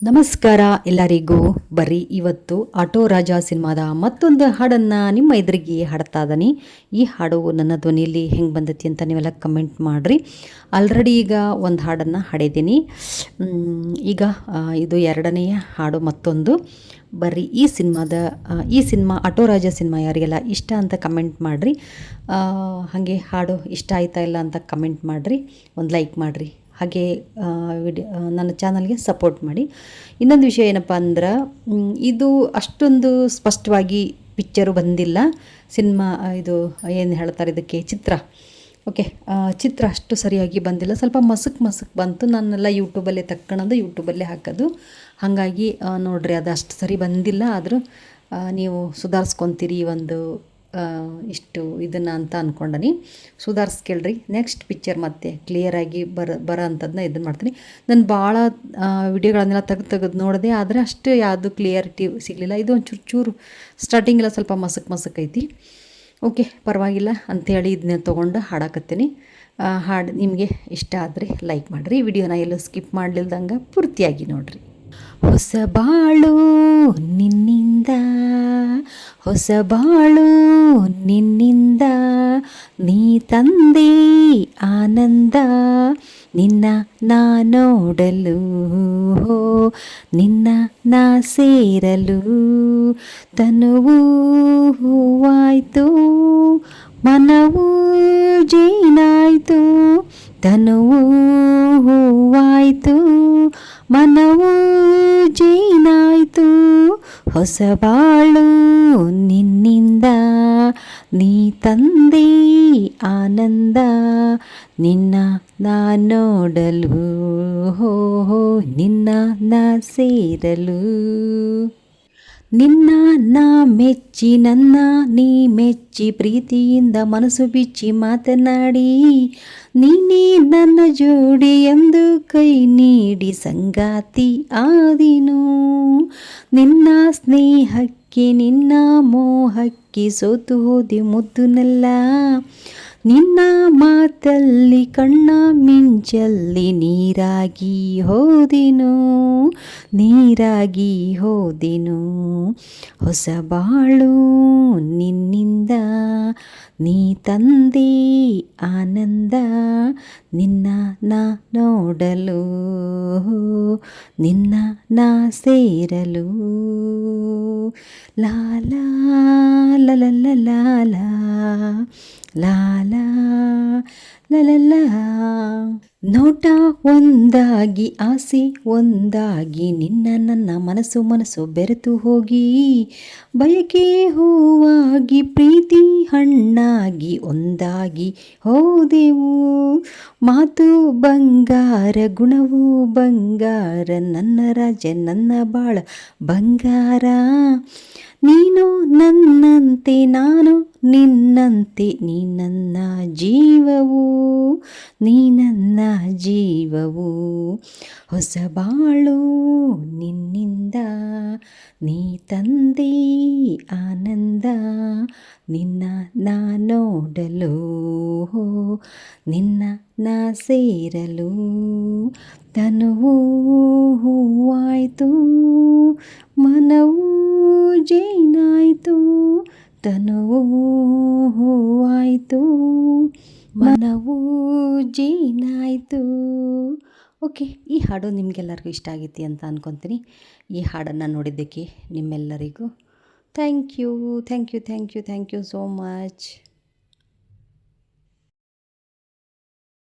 ನಮಸ್ಕಾರ ಎಲ್ಲರಿಗೂ. ಬರ್ರಿ ಇವತ್ತು ಆಟೋ ರಾಜ ಸಿನಿಮಾದ ಮತ್ತೊಂದು ಹಾಡನ್ನು ನಿಮ್ಮ ಎದುರಿಗೆ ಹಾಡ್ತಾ ಇದ್ದೀನಿ. ಈ ಹಾಡು ನನ್ನ ಧ್ವನಿಯಲ್ಲಿ ಹೆಂಗೆ ಬಂದೈತಿ ಅಂತ ನೀವೆಲ್ಲ ಕಮೆಂಟ್ ಮಾಡಿರಿ. ಆಲ್ರೆಡಿ ಈಗ ಒಂದು ಹಾಡನ್ನು ಹಾಡಿದ್ದೀನಿ. ಈಗ ಇದು ಎರಡನೆಯ ಹಾಡು ಮತ್ತೊಂದು. ಬರ್ರಿ ಈ ಸಿನಿಮಾ ಆಟೋ ರಾಜ ಸಿನಿಮಾ ಯಾರಿಗೆಲ್ಲ ಇಷ್ಟ ಅಂತ ಕಮೆಂಟ್ ಮಾಡಿರಿ. ಹಾಗೆ ಹಾಡು ಇಷ್ಟ ಆಯ್ತಾ ಇಲ್ಲ ಅಂತ ಕಮೆಂಟ್ ಮಾಡಿರಿ, ಒಂದು ಲೈಕ್ ಮಾಡಿರಿ. ಹಾಗೆ ನನ್ನ ಚಾನಲ್ಗೆ ಸಪೋರ್ಟ್ ಮಾಡಿ. ಇನ್ನೊಂದು ವಿಷಯ ಏನಪ್ಪ ಅಂದ್ರೆ, ಇದು ಅಷ್ಟೊಂದು ಸ್ಪಷ್ಟವಾಗಿ ಪಿಕ್ಚರು ಬಂದಿಲ್ಲ. ಸಿನಿಮಾ ಇದು ಏನು ಹೇಳ್ತಾರೆ ಇದಕ್ಕೆ, ಓಕೆ, ಚಿತ್ರ ಅಷ್ಟು ಸರಿಯಾಗಿ ಬಂದಿಲ್ಲ. ಸ್ವಲ್ಪ ಮಸಕ್ ಬಂತು. ನಾನೆಲ್ಲ ಯೂಟ್ಯೂಬಲ್ಲೇ ತಕ್ಕೊಳೋದು, ಯೂಟ್ಯೂಬಲ್ಲೇ ಹಾಕೋದು. ಹಾಗಾಗಿ ನೋಡಿರಿ, ಅದು ಅಷ್ಟು ಸರಿ ಬಂದಿಲ್ಲ. ಆದರೂ ನೀವು ಸುಧಾರಿಸ್ಕೊತೀರಿ ಒಂದು ಇಷ್ಟು ಇದನ್ನು ಅಂತ ಅಂದ್ಕೊಂಡನಿ. ಸುಧಾರಿಸ್ಕೇಳ್ರಿ. ನೆಕ್ಸ್ಟ್ ಪಿಕ್ಚರ್ ಮತ್ತೆ ಕ್ಲಿಯರಾಗಿ ಬರೋ ಅಂಥದ್ದನ್ನ ಇದನ್ನು ಮಾಡ್ತೀನಿ. ನಾನು ಭಾಳ ವಿಡಿಯೋಗಳನ್ನೆಲ್ಲ ತೆಗೆದು ನೋಡಿದೆ, ಆದರೆ ಅಷ್ಟು ಯಾವುದು ಕ್ಲಿಯರಿಟಿ ಸಿಗಲಿಲ್ಲ. ಇದು ಒಂದು ಚೂರು ಸ್ಟಾರ್ಟಿಂಗೆಲ್ಲ ಸ್ವಲ್ಪ ಮಸಕ್ ಐತಿ. ಓಕೆ, ಪರವಾಗಿಲ್ಲ ಅಂಥೇಳಿ ಇದನ್ನ ತೊಗೊಂಡು ಹಾಡಾಕತ್ತೀನಿ. ಹಾಡು ನಿಮಗೆ ಇಷ್ಟ ಆದರೆ ಲೈಕ್ ಮಾಡಿರಿ. ವಿಡಿಯೋನ ಎಲ್ಲೂ ಸ್ಕಿಪ್ ಮಾಡಲಿಲ್ದಂಗೆ ಪೂರ್ತಿಯಾಗಿ ನೋಡಿರಿ. ಹೊಸ ಬಾಳು ನಿನ್ನಿಂದ, ಹೊಸ ಬಾಳು ನಿನ್ನಿಂದ, ನೀ ತಂದೆ ಆನಂದ, ನಿನ್ನ ನಾ ನೋಡಲು, ನಿನ್ನ ನಾ ಸೇರಲು, ತನುವು ಹೂವಾಯ್ತು, ಮನವು ಜೇನಾಯ್ತು, ತನುವು ಹೂವಾಯ್ತು, ಮನವು ಜೇನಾಯ್ತು, ಹೊಸ ಬಾಳು ನಿನ್ನಿಂದ, ನೀ ತಂದೆ ಆನಂದ, ನಿನ್ನ ನಾ ನೋಡಲು, ನಿನ್ನ ನಾ ಸೇರಲು, ನಿನ್ನ ನಾ ಮೆಚ್ಚಿ, ನನ್ನ ನೀ ಮೆಚ್ಚಿ, ಪ್ರೀತಿಯಿಂದ ಮನಸ್ಸು ಬಿಚ್ಚಿ ಮಾತನಾಡಿ, ನೀನೇ ನನ್ನ ಜೋಡಿ ಎಂದು ಕೈ ನೀಡಿ ಸಂಗಾತಿ ಆದಿನು, ನಿನ್ನ ಸ್ನೇಹಕ್ಕೆ ನಿನ್ನ ಮೋಹಕ್ಕೆ ಸೋತು ಹೋದೆ ಮುದ್ದುನೆಲ್ಲ, ನಿನ್ನ ಮಾತಲ್ಲಿ ಕಣ್ಣ ಮಿಂಚಲ್ಲಿ ನೀರಾಗಿ ಹೋದೆನು, ನೀರಾಗಿ ಹೋದೆನು, ಹೊಸ ಬಾಳು ನಿನ್ನಿಂದ, ನೀ ತಂದೆ ಆನಂದ, ನಿನ್ನ ನಾ ನೋಡಲು, ನಿನ್ನ ನಾ ಸೇರಲು, ಲಾಲಾ ಲಲಲಲಾಲ, ಲಾಲಾ ಲಲಲ. ನೋಟ ಒಂದಾಗಿ ಆಸೆ ಒಂದಾಗಿ, ನಿನ್ನ ನನ್ನ ಮನಸ್ಸು ಬೆರೆತು ಹೋಗಿ, ಬಯಕೆ ಹೂವಾಗಿ ಪ್ರೀತಿ ಹಣ್ಣಾಗಿ ಒಂದಾಗಿ ಹೋದೆವು, ಮಾತು ಬಂಗಾರ ಗುಣವು ಬಂಗಾರ, ನನ್ನ ರಾಜ ನನ್ನ ಬಾಳ ಬಂಗಾರ, ನೀನು ನನ್ನಂತೆ ನಾನು ನಿನ್ನಂತೆ, ನೀ ನನ್ನ ಜೀವವು, ನೀ ನನ್ನ ಜೀವವು, ಹೊಸ ಬಾಳು ನಿನ್ನಿಂದ, ನೀ ತಂದೆ ಆನಂದ, ನಿನ್ನ ನಾ ನೋಡಲು, ನಿನ್ನ ನಾ ಸೇರಲು, ತನುವು ಹೂವಾಯ್ತು, ಮನವು ಜೇನಾಯ್ತು, ತನುವು ಹೂವಾಯ್ತು, ಮನವು ಜೇನಾಯ್ತು. ಓಕೆ, ಈ ಹಾಡು ನಿಮಗೆಲ್ಲರಿಗೂ ಇಷ್ಟ ಆಗೈತಿ ಅಂತ ಅಂದ್ಕೊತೀನಿ. ಈ ಹಾಡನ್ನು ನೋಡಿದ್ದಕ್ಕೆ ನಿಮ್ಮೆಲ್ಲರಿಗೂ ಥ್ಯಾಂಕ್ ಯು ಸೋ ಮಚ್.